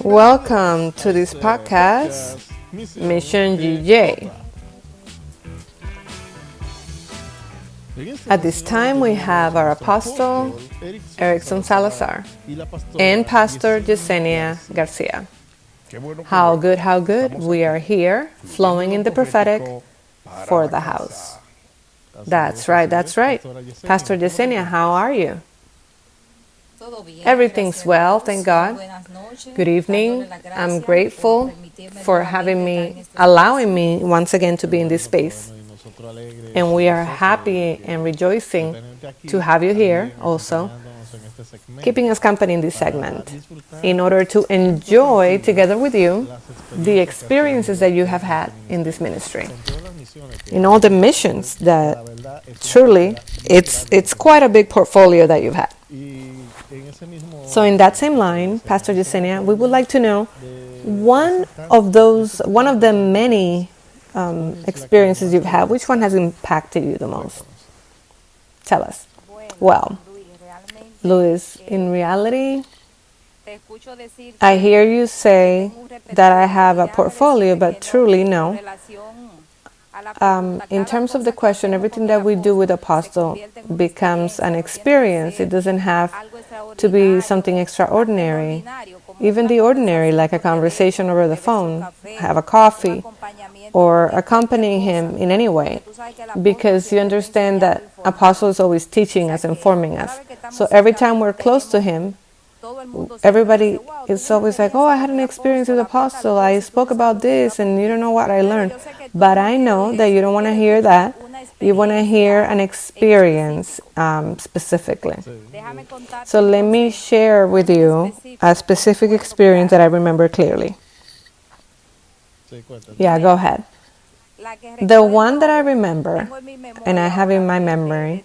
Welcome to this podcast, Mission GJ. At this time, we have our apostle, Erickson Salazar, and Pastor Yesenia Garcia. How good, we are here, flowing in the prophetic for the house. That's right. Pastor Yesenia, how are you? Everything's well, thank God. Good evening. I'm grateful for allowing me once again to be in this space. And we are happy and rejoicing to have you here also, keeping us company in this segment, in order to enjoy together with you the experiences that you have had in this ministry, in all the missions that truly it's quite a big portfolio that you've had. So in that same line, Pastor Yesenia, we would like to know one of the many experiences you've had, which one has impacted you the most? Tell us. Well, Luis, in reality, I hear you say that I have a portfolio, but truly no. In terms of the question, everything that we do with Apostle becomes an experience. It doesn't have to be something extraordinary. Even the ordinary, like a conversation over the phone, have a coffee, or accompanying him in any way, because you understand that Apostle is always teaching us, informing us. So every time we're close to him, everybody is always like, oh, I had an experience with Apostle. I spoke about this, and you don't know what I learned. But I know that you don't want to hear that. You want to hear an experience specifically. So let me share with you a specific experience that I remember clearly. Yeah, go ahead. The one that I remember, and I have in my memory,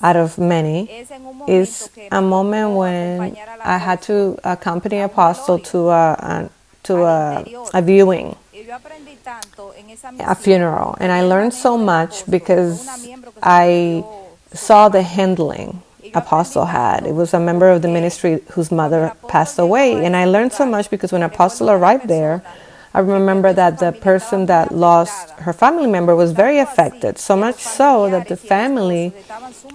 out of many, is a moment when I had to accompany Apostle to a viewing, a funeral. And I learned so much because I saw the handling Apostle had. It was a member of the ministry whose mother passed away. And I learned so much because when Apostle arrived there, I remember that the person that lost her family member was very affected, so much so that the family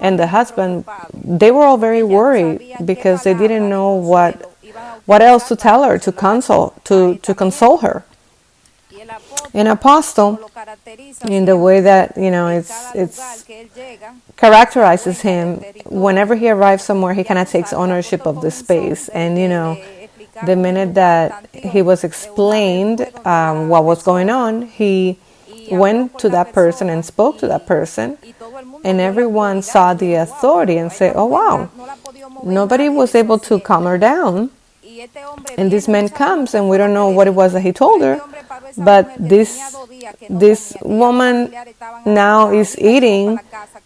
and the husband, they were all very worried because they didn't know what else to tell her, to console her. And Apostle, in the way that, it's characterizes him, whenever he arrives somewhere, he kind of takes ownership of the space. And, the minute that he was explained what was going on, he went to that person and spoke to that person, and everyone saw the authority and said, oh wow, nobody was able to calm her down. And this man comes, and we don't know what it was that he told her, but this woman now is eating,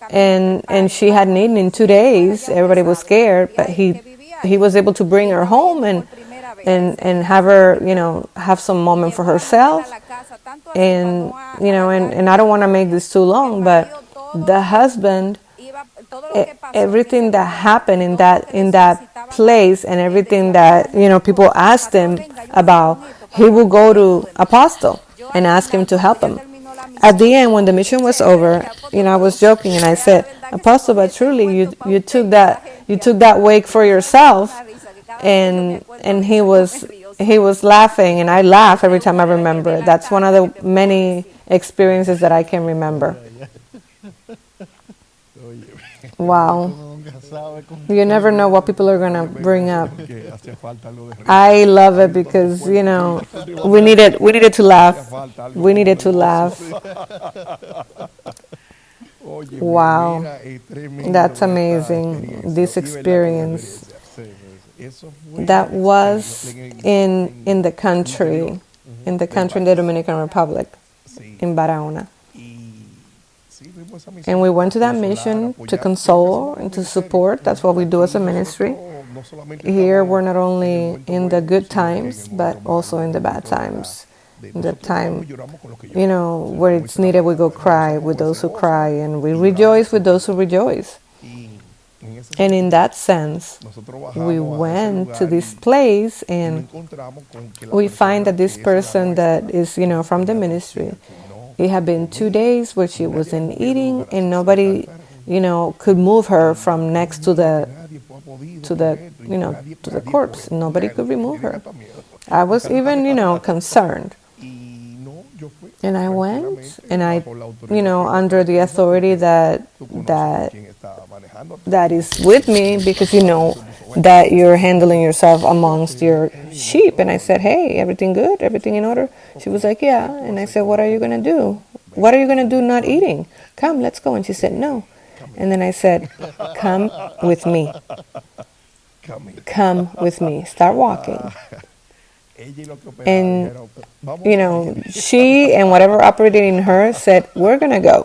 and she hadn't eaten in 2 days. Everybody was scared, but he was able to bring her home and have her, have some moment for herself. And, and I don't want to make this too long, but the husband, everything that happened in that place, and everything that, people asked him about, he will go to Apostle and ask him to help him. At the end, when the mission was over, I was joking and I said, Apostle, but truly you took that wake for yourself. And he was laughing, and I laugh every time I remember it. That's one of the many experiences that I can remember. Wow. You never know what people are going to bring up. I love it because, we needed to laugh. We needed to laugh. Wow. That's amazing, this experience. That was in the country, in the Dominican Republic, in Barahona. And we went to that mission to console and to support. That's what we do as a ministry. Here we're not only in the good times, but also in the bad times. In the time, where it's needed, we go cry with those who cry, and we rejoice with those who rejoice. And in that sense, we went to this place and we find that this person that is, from the ministry, it had been 2 days where she wasn't eating and nobody, could move her from next to the corpse. Nobody could remove her. I was even, concerned. And I went, and I, under the authority that is with me, because that you're handling yourself amongst your sheep. And I said, hey, everything good? Everything in order? She was like, yeah. And I said, what are you going to do? What are you going to do not eating? Come, let's go. And she said, no. And then I said, come with me. Come with me. Start walking. And, she and whatever operated in her said, we're going to go.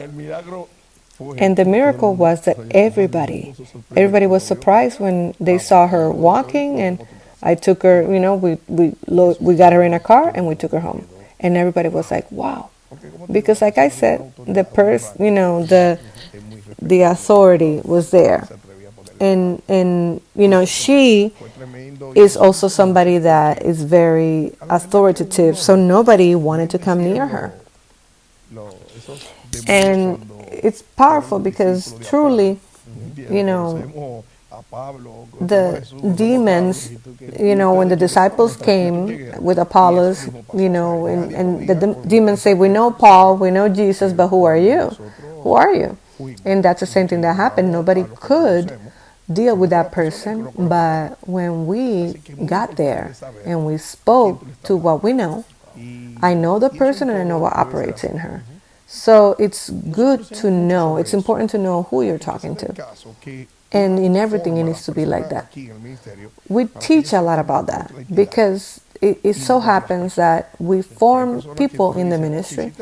And the miracle was that everybody was surprised when they saw her walking. And I took her, we got her in a car and we took her home. And everybody was like, wow. Because like I said, the the authority was there. And she is also somebody that is very authoritative, so nobody wanted to come near her. And it's powerful because truly, the demons, when the disciples came with Apollos, and the demons say, we know Paul, we know Jesus, but who are you? Who are you? And that's the same thing that happened. Nobody could deal with that person, but when we got there and we spoke to what we know, I know the person and I know what operates in her. So it's good to know, it's important to know who you're talking to. And in everything it needs to be like that. We teach a lot about that because it so happens that we form people in the ministry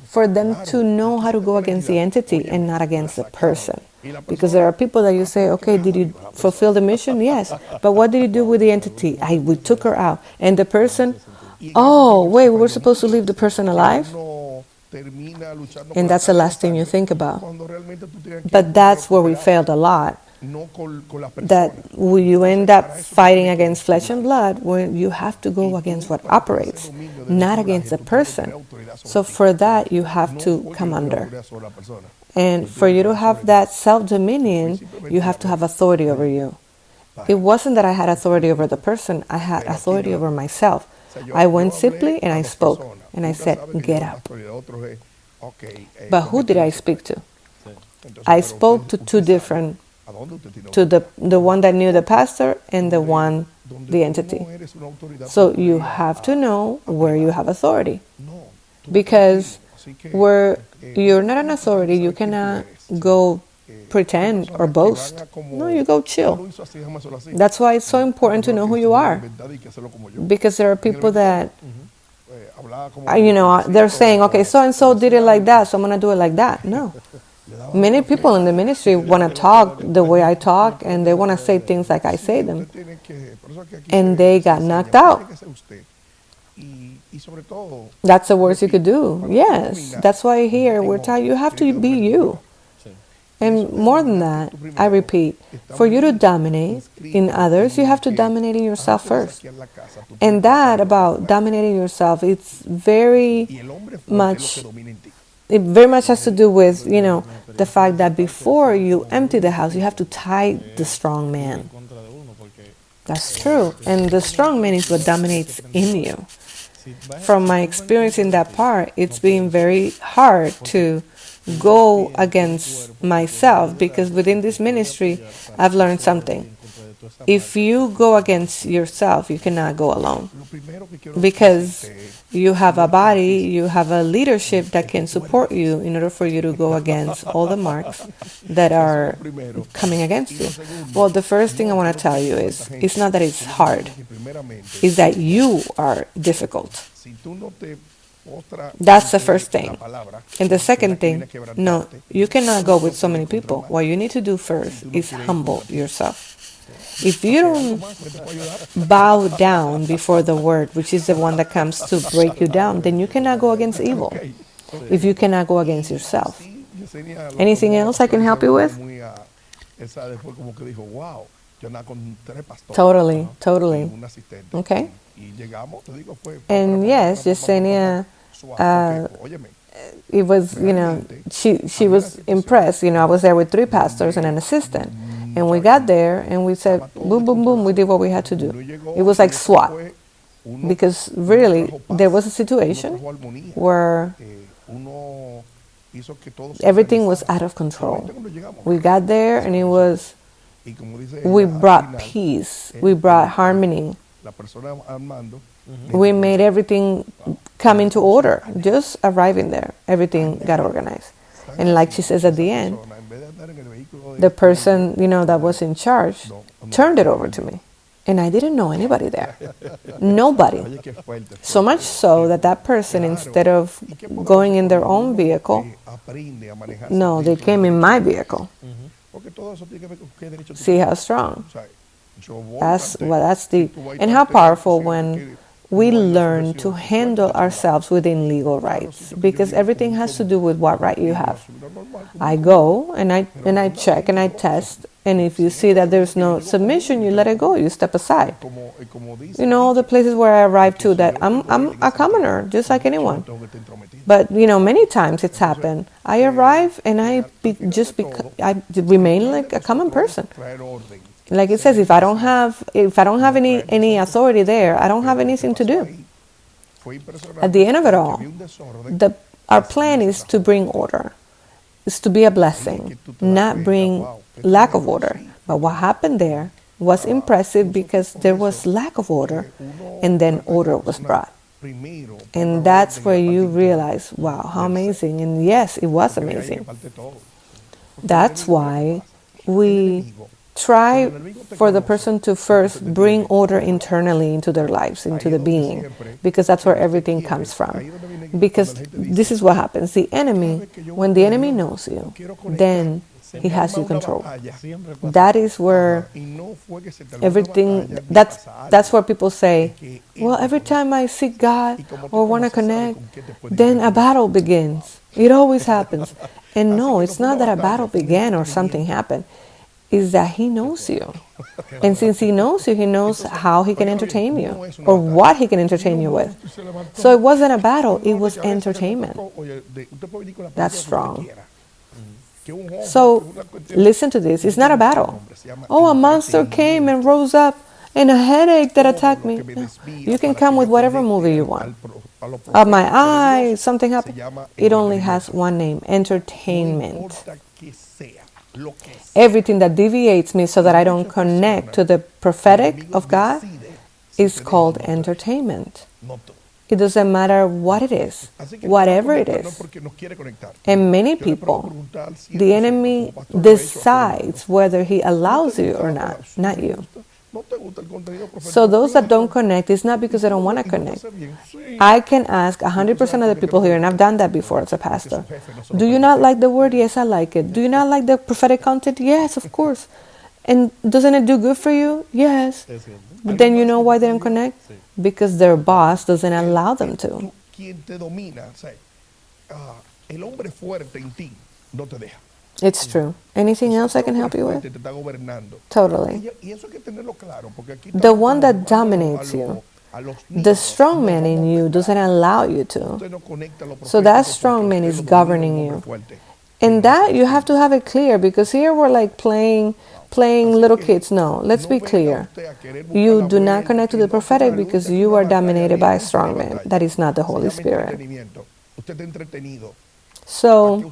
for them to know how to go against the entity and not against the person. Because there are people that you say, okay, did you fulfill the mission? Yes. But what did you do with the entity? We took her out. And the person, oh, wait, we were supposed to leave the person alive? And that's the last thing you think about. But that's where we failed a lot. That you end up fighting against flesh and blood when you have to go against what operates, not against the person. So for that, you have to come under. And for you to have that self-dominion, you have to have authority over you. It wasn't that I had authority over the person, I had authority over myself. I went simply and I spoke. And I said, get up. But who did I speak to? I spoke to two different, to the one that knew the pastor and the entity. So you have to know where you have authority. Because where you're not an authority, you cannot go pretend or boast. No, you go chill. That's why it's so important to know who you are. Because there are people that, they're saying, okay, so-and-so did it like that, so I'm going to do it like that. No. Many people in the ministry want to talk the way I talk, and they want to say things like I say them. And they got knocked out. That's the worst you could do. Yes. That's why here we're telling you have to be you. And more than that, I repeat, for you to dominate in others, you have to dominate in yourself first. And that about dominating yourself, it very much has to do with, the fact that before you empty the house, you have to tie the strong man. That's true. And the strong man is what dominates in you. From my experience in that part, it's been very hard to go against myself, because within this ministry I've learned something. If you go against yourself, you cannot go alone, because you have a body, you have a leadership that can support you in order for you to go against all the marks that are coming against you. Well, the first thing I want to tell you is, it's not that it's hard, it's that you are difficult. That's the first thing. And the second thing, no, you cannot go with so many people. What you need to do first is humble yourself. If you don't bow down before the word, which is the one that comes to break you down, then you cannot go against evil. If you cannot go against yourself. Anything else I can help you with? Totally, totally. Okay. And yes, Yesenia, it was, she was impressed. I was there with 3 pastors and an assistant. And we got there and we said, boom, boom, boom, we did what we had to do. It was like SWAT. Because really, there was a situation where everything was out of control. We got there and we brought peace, we brought harmony. We made everything come into order. Just arriving there, everything got organized. And like she says at the end, the person, that was in charge turned it over to me. And I didn't know anybody there. Nobody. So much so that person, instead of going in their own vehicle, no, they came in my vehicle. See how strong. That's deep. And how powerful when we learn to handle ourselves within legal rights, because everything has to do with what right you have. I go and I check and I test, and if you see that there's no submission, you let it go, you step aside. All the places where I arrive to, that I'm a commoner, just like anyone. But many times it's happened. I arrive and I remain like a common person. Like it says, if I don't have any authority there, I don't have anything to do. At the end of it all, our plan is to bring order. It's to be a blessing, not bring lack of order. But what happened there was impressive because there was lack of order, and then order was brought. And that's where you realize, wow, how amazing. And yes, it was amazing. That's why we try for the person to first bring order internally into their lives, into the being, because that's where everything comes from. Because this is what happens. The enemy, when the enemy knows you, then he has you controlled. That is where everything, that's where people say, well, every time I seek God or want to connect, then a battle begins. It always happens. And no, it's not that a battle began or something happened. Is that he knows you. And since he knows you, he knows how he can entertain you or what he can entertain you with. So it wasn't a battle, it was entertainment. That's strong. So listen to this. It's not a battle. Oh, a monster came and rose up and a headache that attacked me. No. You can come with whatever movie you want. My eye, something happened. It only has one name, entertainment. Everything that deviates me so that I don't connect to the prophetic of God is called entertainment. It doesn't matter what it is, whatever it is. And many people, the enemy decides whether he allows you or not you. So those that don't connect, it's not because they don't want to connect. I can ask 100% of the people here, and I've done that before as a pastor. Do you not like the word? Yes, I like it. Do you not like the prophetic content? Yes, of course. And doesn't it do good for you? Yes. But then you know why they don't connect? Because their boss doesn't allow them to. It's true. Anything else I can help you with? Totally. The one that dominates you, the strong man in you, doesn't allow you to. So that strong man is governing you. And that you have to have it clear, because here we're like playing little kids. No, let's be clear. You do not connect to the prophetic because you are dominated by a strong man. That is not the Holy Spirit. So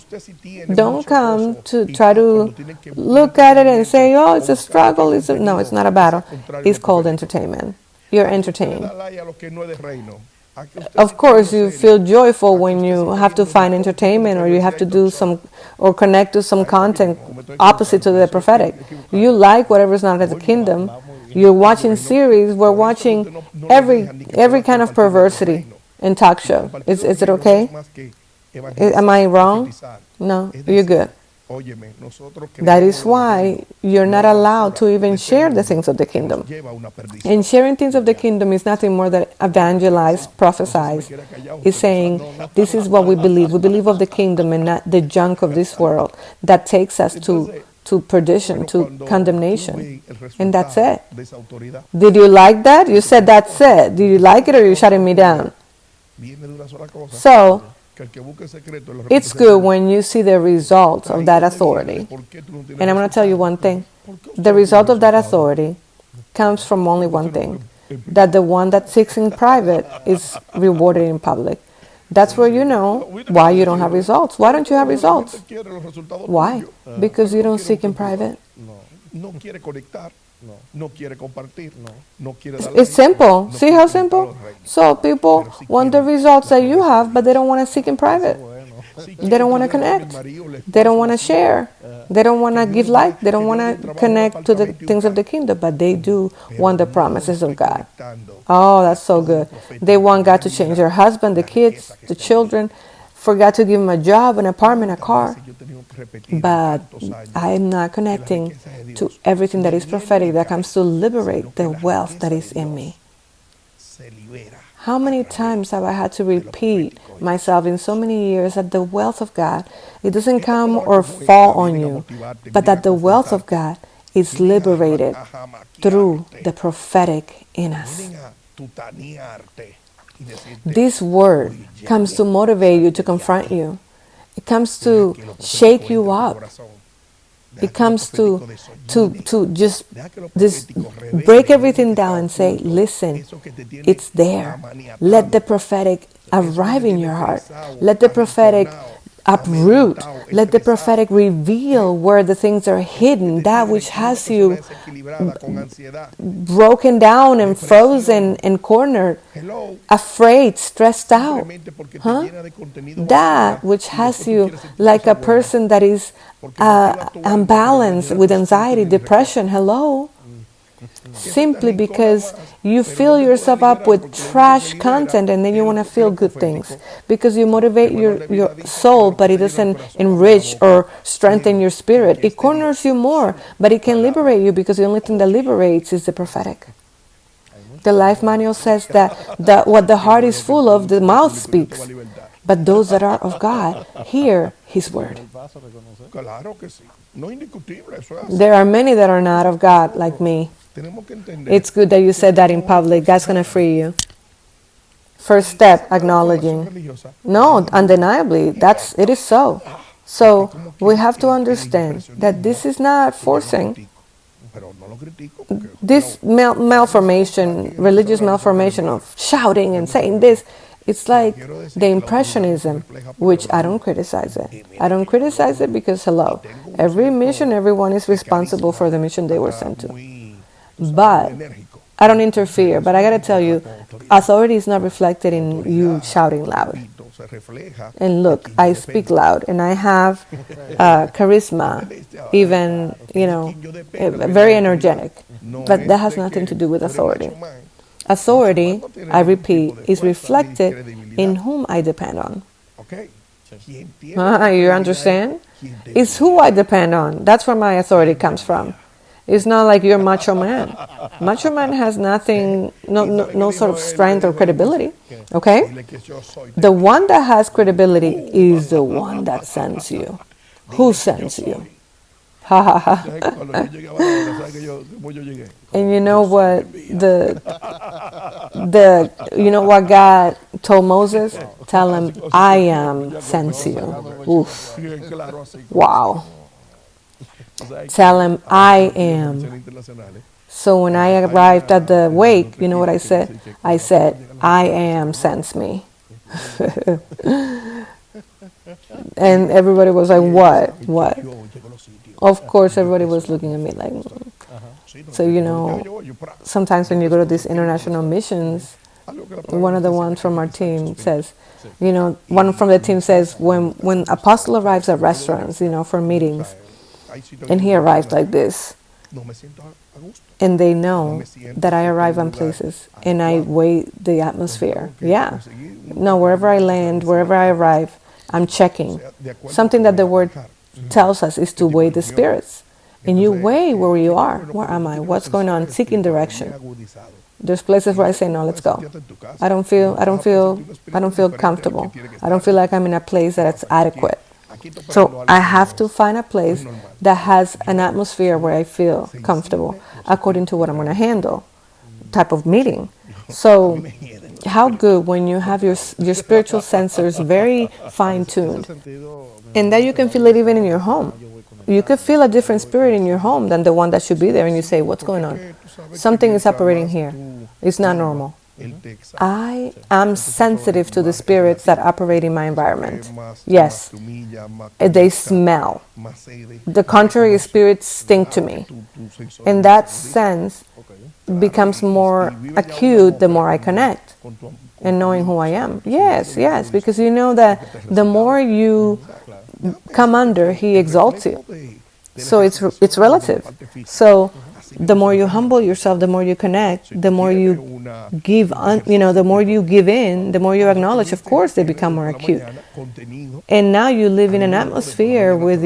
don't come to try to look at it and say, oh, it's a struggle. No, it's not a battle. It's called entertainment. You're entertained. Of course, you feel joyful when you have to find entertainment, or you have to do some or connect to some content opposite to the prophetic. You like whatever's not of the kingdom. You're watching series. We're watching every kind of perversity in talk show. Is it okay? Am I wrong? No, you're good. That is why you're not allowed to even share the things of the kingdom. And sharing things of the kingdom is nothing more than evangelize, prophesize. It's saying, this is what we believe. We believe of the kingdom and not the junk of this world that takes us to to perdition, to condemnation. And that's it. Did you like that? You said that's it. Did you like it, or are you shutting me down? So, it's good when you see the results of that authority. And I'm going to tell you one thing. The result of that authority comes from only one thing, that the one that seeks in private is rewarded in public. That's where you know why you don't have results. Why don't you have results? Why? Because you don't seek in private. It's simple. See how simple? So people want the results that you have, but they don't want to seek in private. They don't want to connect. They don't want to share. They don't want to give life. They don't want to connect to the things of the kingdom, but they do want the promises of God. Oh, that's so good. They want God to change their husband, the kids, the children. Forgot to give them a job, an apartment, a car. But I'm not connecting to everything that is prophetic that comes to liberate the wealth that is in me. How many times have I had to repeat myself in so many years that the wealth of God, it doesn't come or fall on you, but that the wealth of God is liberated through the prophetic in us. This word comes to motivate you, to confront you. It comes to shake you up. It comes to just break everything down and say, listen, it's there. Let the prophetic arrive in your heart. Let the prophetic uproot. Let the prophetic reveal where the things are hidden, that which has you broken down and frozen and cornered, afraid, stressed out. That which has you like a person that is unbalanced with anxiety, depression. Hello. Simply because you fill yourself up with trash content and then you want to feel good things. Because you motivate your soul, but it doesn't enrich or strengthen your spirit. It corners you more, but it can liberate you, because the only thing that liberates is the prophetic. The Life Manual says that what the heart is full of, the mouth speaks. But those that are of God hear His word. There are many that are not of God, like me. It's good that you said that in public. God's going to free you. First step, acknowledging. No, undeniably, it is so. So we have to understand that this is not forcing. This malformation, religious malformation of shouting and saying this, it's like the impressionism, which I don't criticize it. I don't criticize it because, hello, every mission, everyone is responsible for the mission they were sent to. But I don't interfere. But I got to tell you, authority is not reflected in you shouting loud. And look, I speak loud, and I have charisma, even, very energetic. But that has nothing to do with authority. Authority, I repeat, is reflected in whom I depend on. You understand? It's who I depend on. That's where my authority comes from. It's not like you're macho man. Macho man has nothing, no sort of strength or credibility. Okay? The one that has credibility is the one that sends you. Who sends you? Ha ha ha. And you know what what God told Moses? Tell him, I am sends you. Oof. Wow. Tell him, I am. So when I arrived at the wake, you know what I said? I said, I am sends me. And everybody was like, what? Of course, everybody was looking at me like, So, sometimes when you go to these international missions, one of the ones from our team says, one from the team says, when Apostle arrives at restaurants, for meetings, and he arrived like this, and they know that I arrive on places, and I weigh the atmosphere. Yeah. No, wherever I land, wherever I arrive, I'm checking. Something that the word tells us is to weigh the spirits. And you weigh where you are. Where am I? What's going on? Seeking direction. There's places where I say, no, let's go. I don't feel comfortable. I don't feel like I'm in a place that's adequate. So I have to find a place that has an atmosphere where I feel comfortable according to what I'm going to handle, type of meeting. So how good when you have your spiritual sensors very fine-tuned, and that you can feel it even in your home. You could feel a different spirit in your home than the one that should be there, and you say, what's going on? Something is operating here. It's not normal. I am sensitive to the spirits that operate in my environment. Yes, they smell. The contrary spirits stink to me. And that sense becomes more acute the more I connect and knowing who I am. Yes, because you know that the more you come under, he exalts you. So it's relative. So the more you humble yourself, the more you connect, the more you give, the more you give in, the more you acknowledge, of course, they become more acute. And now you live in an atmosphere with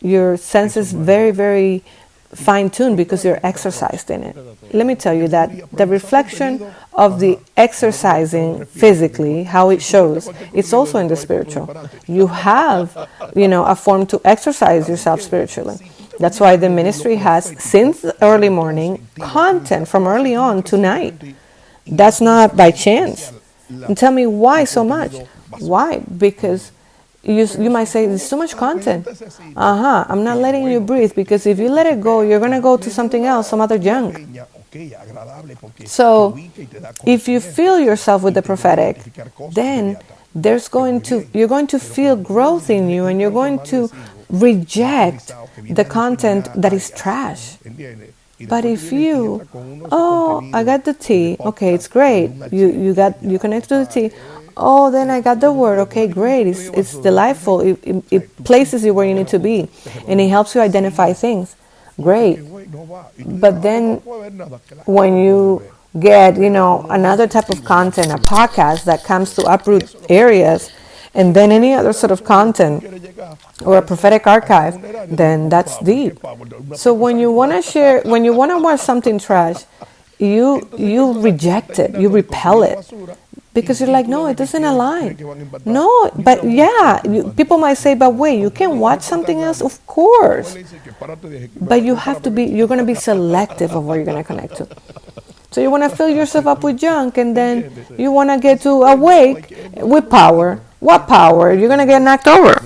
your senses very, very fine-tuned because you're exercised in it. Let me tell you that the reflection of the exercising physically, how it shows, it's also in the spiritual. You have, a form to exercise yourself spiritually. That's why the ministry has, since early morning, content from early on to night. That's not by chance. And tell me why so much? Why? Because you might say, there's so much content. I'm not letting you breathe, because if you let it go, you're going to go to something else, some other junk. So if you fill yourself with the prophetic, then you're going to feel growth in you, and you're going to reject the content that is trash. But if I got the tea, okay, it's great. You connect to the tea. Then I got the word. Okay, great. It's delightful. It places you where you need to be, and it helps you identify things. Great. But then when you get, another type of content, a podcast that comes to uproot areas, and then any other sort of content or a prophetic archive, then that's deep. So when you want to watch something trash, you reject it, you repel it, because you're like, no, it doesn't align. No, but people might say, but wait, you can watch something else? Of course. But you're going to be selective of what you're going to connect to. So you want to fill yourself up with junk, and then you want to get to awake with power. What power? You're going to get knocked over.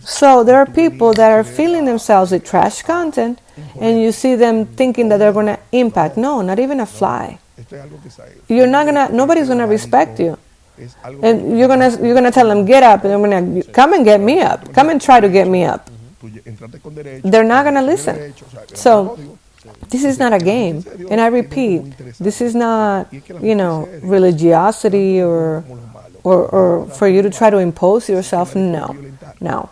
So there are people that are filling themselves with trash content, and you see them thinking that they're going to impact. No, not even a fly. Nobody's going to respect you. And you're going to tell them, get up, and they're going to come and get me up. Come and try to get me up. They're not going to listen. So this is not a game. And I repeat, this is not, religiosity or for you to try to impose yourself. No.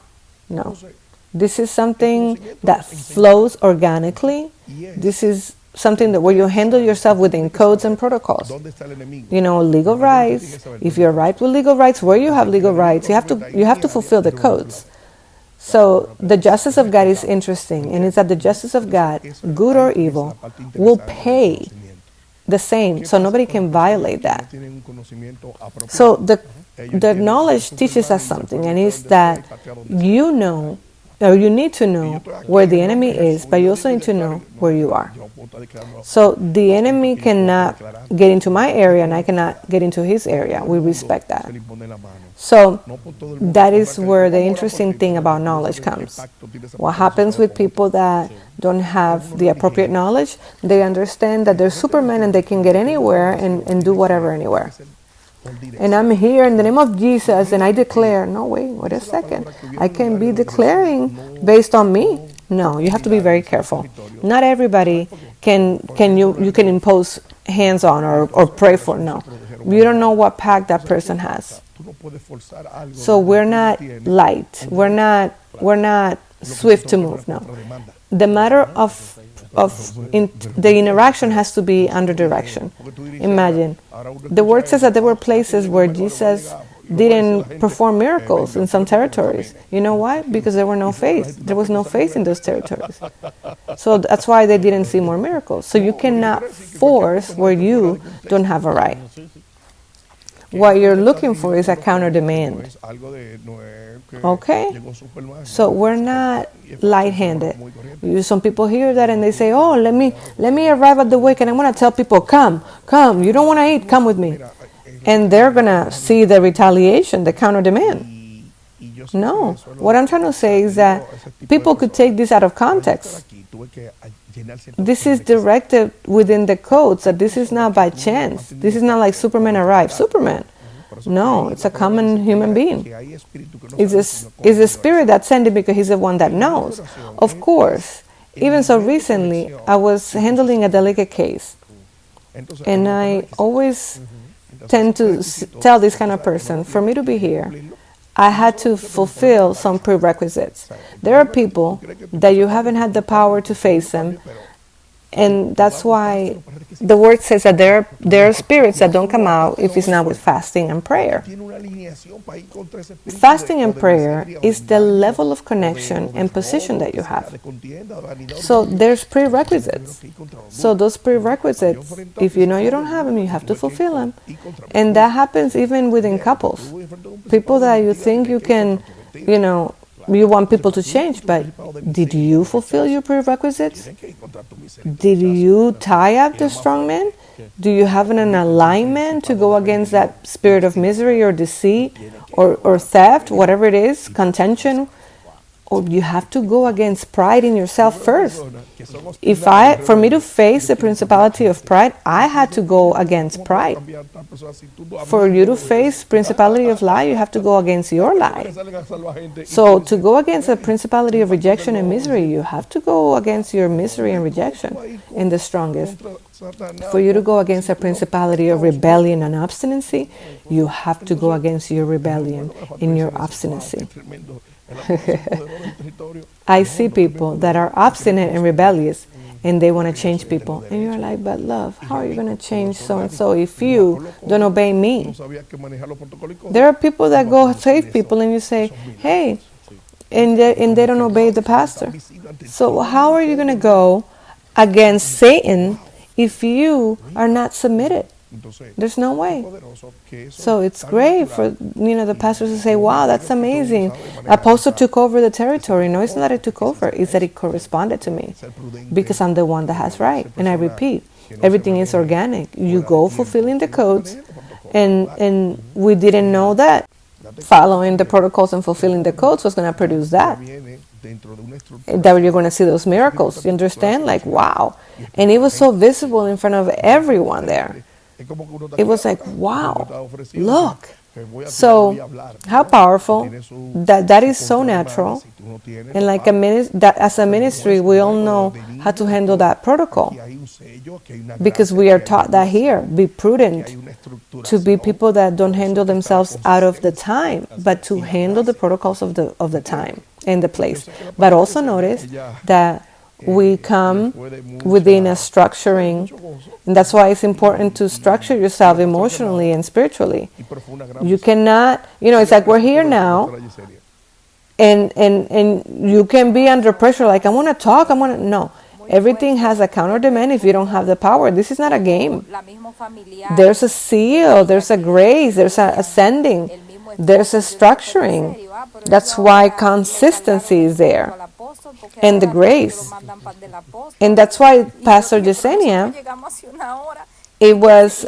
This is something that flows organically. This is something that where you handle yourself within codes and protocols. Legal rights. If you're right with legal rights, where you have legal rights, you have to fulfill the codes. So the justice of God is interesting, and it's that the justice of God, good or evil, will pay the same, so nobody can violate that. So the knowledge teaches us something, and it's that you need to know where the enemy is, but you also need to know where you are. So the enemy cannot get into my area, and I cannot get into his area. We respect that. So that is where the interesting thing about knowledge comes. What happens with people that don't have the appropriate knowledge? They understand that they're Superman and they can get anywhere and do whatever anywhere. And I'm here in the name of Jesus, and I declare, no, wait a second. I can be declaring based on me. No, you have to be very careful. Not everybody can impose hands on or pray for. No. You don't know what pact that person has. So we're not light. We're not swift to move. No. The matter of the interaction has to be under direction. Imagine. The word says that there were places where Jesus didn't perform miracles in some territories. You know why? Because there was no faith. There was no faith in those territories. So that's why they didn't see more miracles. So you cannot force where you don't have a right. what you're looking for is a counter demand. Okay? So we're not light-handed. Some people hear that and they say, oh, let me arrive at the wake and I'm going to tell people, come, you don't want to eat, come with me. And they're going to see the retaliation, the counter demand. No, what I'm trying to say is that people could take this out of context. This is directed within the codes, that this is not by chance. This is not like Superman arrived. Superman. No, it's a common human being. It's a spirit that sent it because he's the one that knows. Of course, even so recently, I was handling a delicate case. And I always tend to tell this kind of person, for me to be here, I had to fulfill some prerequisites. There are people that you haven't had the power to face them, and that's why the word says that there are spirits that don't come out if it's not with fasting and prayer. Fasting and prayer is the level of connection and position that you have. So there's prerequisites. So those prerequisites, if you know you don't have them, you have to fulfill them. And that happens even within couples. People that you think you can, you want people to change, but did you fulfill your prerequisites? Did you tie up the strong man? Do you have an alignment to go against that spirit of misery or deceit or theft, whatever it is, contention? Or you have to go against pride in yourself first. For me to face the principality of pride, I had to go against pride. For you to face principality of lie, you have to go against your lie. So to go against the principality of rejection and misery, you have to go against your misery and rejection in the strongest. For you to go against the principality of rebellion and obstinacy, you have to go against your rebellion in your obstinacy. I see people that are obstinate and rebellious and they want to change people. And you're like, but love, how are you going to change so-and-so if you don't obey me? There are people that go save people and you say, hey, and they don't obey the pastor. So how are you going to go against Satan if you are not submitted? There's no way. So it's great for the pastors to say, wow, that's amazing. Apostle took over the territory. No, it's not that it took over. It's that it corresponded to me because I'm the one that has right. And I repeat, everything is organic. You go fulfilling the codes, and we didn't know that following the protocols and fulfilling the codes was going to produce that you're going to see those miracles. You understand? Like, wow. And it was so visible in front of everyone there. It was like, wow, look. So how powerful that is so natural. And like as a ministry, we all know how to handle that protocol because we are taught that here. Be prudent, to be people that don't handle themselves out of the time, but to handle the protocols of the time and the place. But also notice that we come within a structuring, and that's why it's important to structure yourself emotionally and spiritually. You cannot, it's like we're here now, and you can be under pressure, like, I want to talk, no. Everything has a counter demand if you don't have the power. This is not a game. There's a seal, there's a grace, there's a ascending, there's a structuring. That's why consistency is there. And the grace. And that's why Pastor Yesenia, it was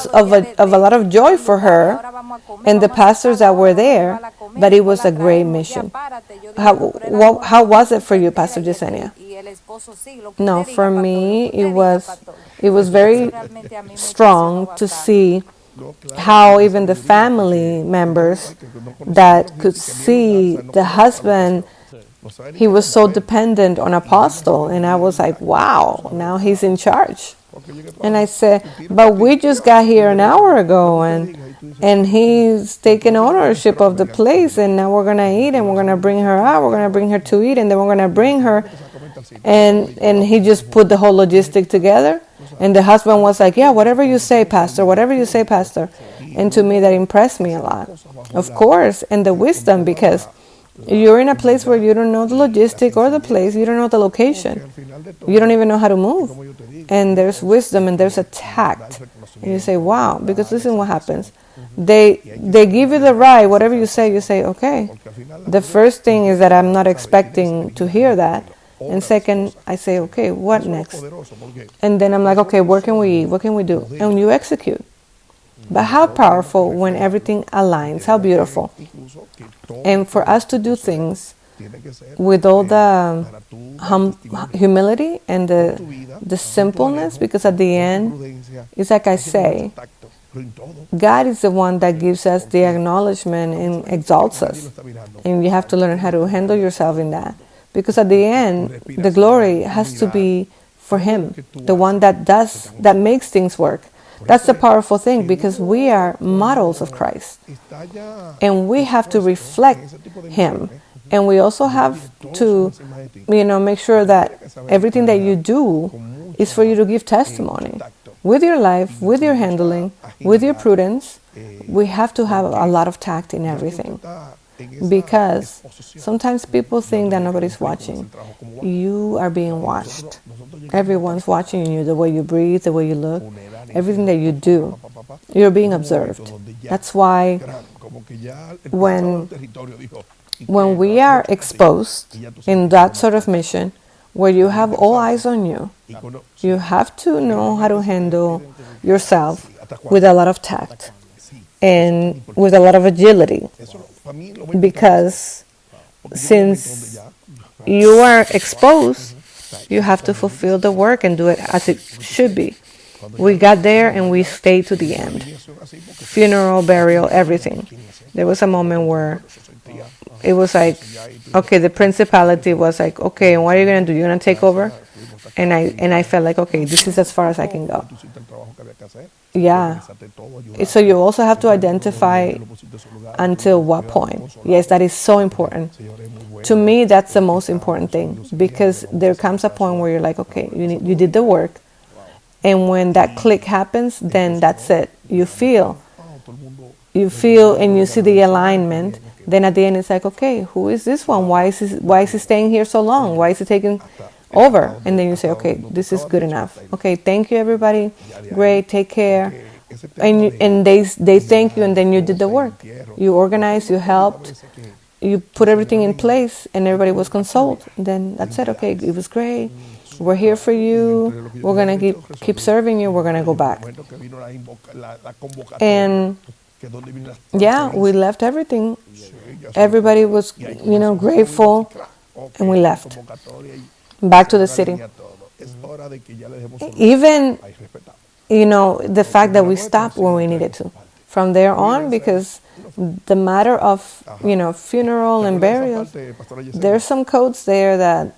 of a lot of joy for her and the pastors that were there, but it was a great mission. How was it for you, Pastor Yesenia? No, for me, it was very strong to see how even the family members that could see the husband, he was so dependent on Apostle, and I was like, wow, now he's in charge. And I said, but we just got here an hour ago, and he's taking ownership of the place, and now we're going to eat, and we're going to bring her out, we're going to bring her to eat, and then we're going to bring her, and he just put the whole logistic together. And the husband was like, yeah, whatever you say, Pastor, whatever you say, Pastor. And to me, that impressed me a lot. Of course, and the wisdom, because you're in a place where you don't know the logistic or the place, you don't know the location. You don't even know how to move. And there's wisdom and there's a tact And you say, wow, because this is what happens. They give you the right, whatever you say, okay. The first thing is that I'm not expecting to hear that. And second, I say, okay, what next? And then I'm like, okay, where can we eat? What can we do? And you execute. But how powerful when everything aligns, how beautiful. And for us to do things with all the humility and the simpleness, because at the end, it's like I say, God is the one that gives us the acknowledgement and exalts us. And you have to learn how to handle yourself in that. Because at the end, the glory has to be for Him, the one that makes things work. That's the powerful thing, because we are models of Christ. And we have to reflect Him. And we also have to, make sure that everything that you do is for you to give testimony. With your life, with your handling, with your prudence, we have to have a lot of tact in everything. Because sometimes people think that nobody's watching. You are being watched. Everyone's watching you, the way you breathe, the way you look, everything that you do. You're being observed. That's why when we are exposed in that sort of mission, where you have all eyes on you, you have to know how to handle yourself with a lot of tact and with a lot of agility. Because since you are exposed, you have to fulfill the work and do it as it should be. We got there and we stayed to the end. Funeral, burial, everything. There was a moment where it was like, okay, the principality was like, okay, and what are you going to do? You're going to take over? And I felt like, okay, this is as far as I can go. Yeah. So you also have to identify until what point. Yes, that is so important. To me, that's the most important thing, because there comes a point where you're like, okay, you did the work. And when that click happens, then that's it. You feel and you see the alignment. Then at the end, it's like, okay, who is this one? Why is he staying here so long? Why is he taking over? And then you say, okay, this is good enough. Okay, thank you, everybody. Great, take care. And they thank you, and then you did the work. You organized, you helped, you put everything in place, and everybody was consoled. Then that's it. Okay, it was great. We're here for you. We're going to keep serving you. We're going to go back. And yeah, we left everything. Everybody was, grateful, and we left back to the city. Even, the fact that we stopped when we needed to. From there on, because the matter of, funeral and burial, there's some codes there that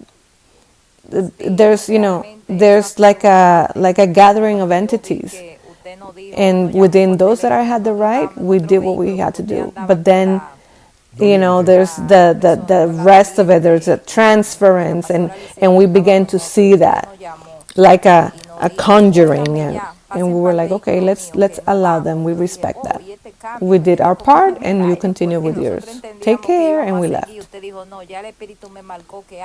there's like a gathering of entities. And within those that I had the right, we did what we had to do. But then, there's the rest of it. There's a transference, and we began to see that like a conjuring, and we were like, okay, let's allow them. We respect that. We did our part, and you continue with yours. Take care, and we left.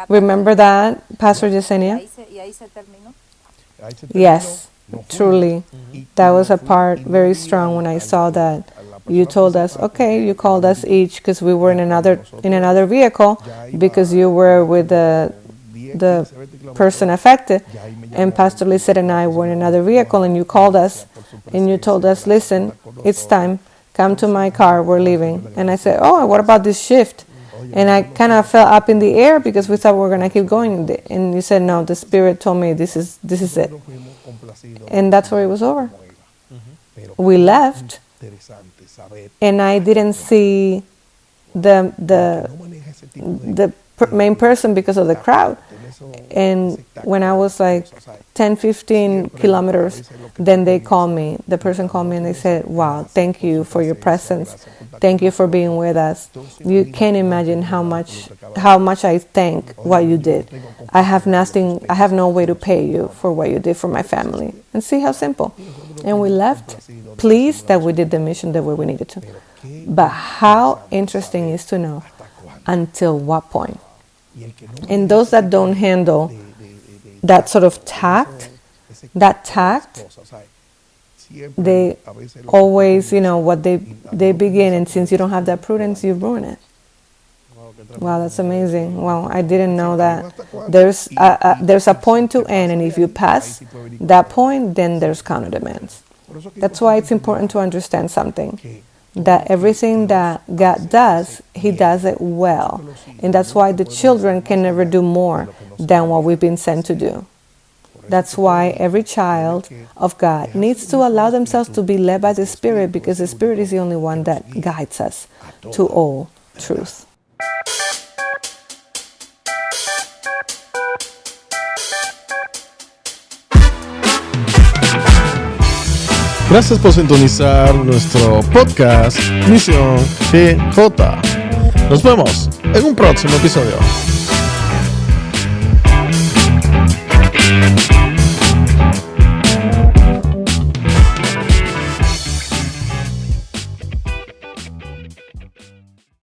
Remember that, Pastor Yesenia? Yes, truly. That was a part very strong when I saw that. You told us, okay, you called us each, because we were in another vehicle, because you were with the person affected, and Pastor Lizette and I were in another vehicle, and you called us, and you told us, listen, it's time, come to my car, we're leaving. And I said, oh, what about this shift? And I kind of fell up in the air, because we thought we were going to keep going, and you said, no, the Spirit told me this is it. And that's where it was over. We left, and I didn't see the main person because of the crowd. And when I was like 10, 15 kilometers, then they called me. The person called me and they said, wow, thank you for your presence. Thank you for being with us. You can't imagine how much I thank what you did. I have no way to pay you for what you did for my family. And see how simple. And we left, pleased that we did the mission the way we needed to. But how interesting is to know until what point. And those that don't handle that sort of tact, they always, what they begin, and since you don't have that prudence, you ruin it. Wow, that's amazing. Wow, I didn't know that. There's a point to end, and if you pass that point, then there's counter demands. That's why it's important to understand something, that everything that God does, He does it well. And that's why the children can never do more than what we've been sent to do. That's why every child of God needs to allow themselves to be led by the Spirit, because the Spirit is the only one that guides us to all truth. Gracias por sintonizar nuestro podcast Misión GJ. Nos vemos en un próximo episodio.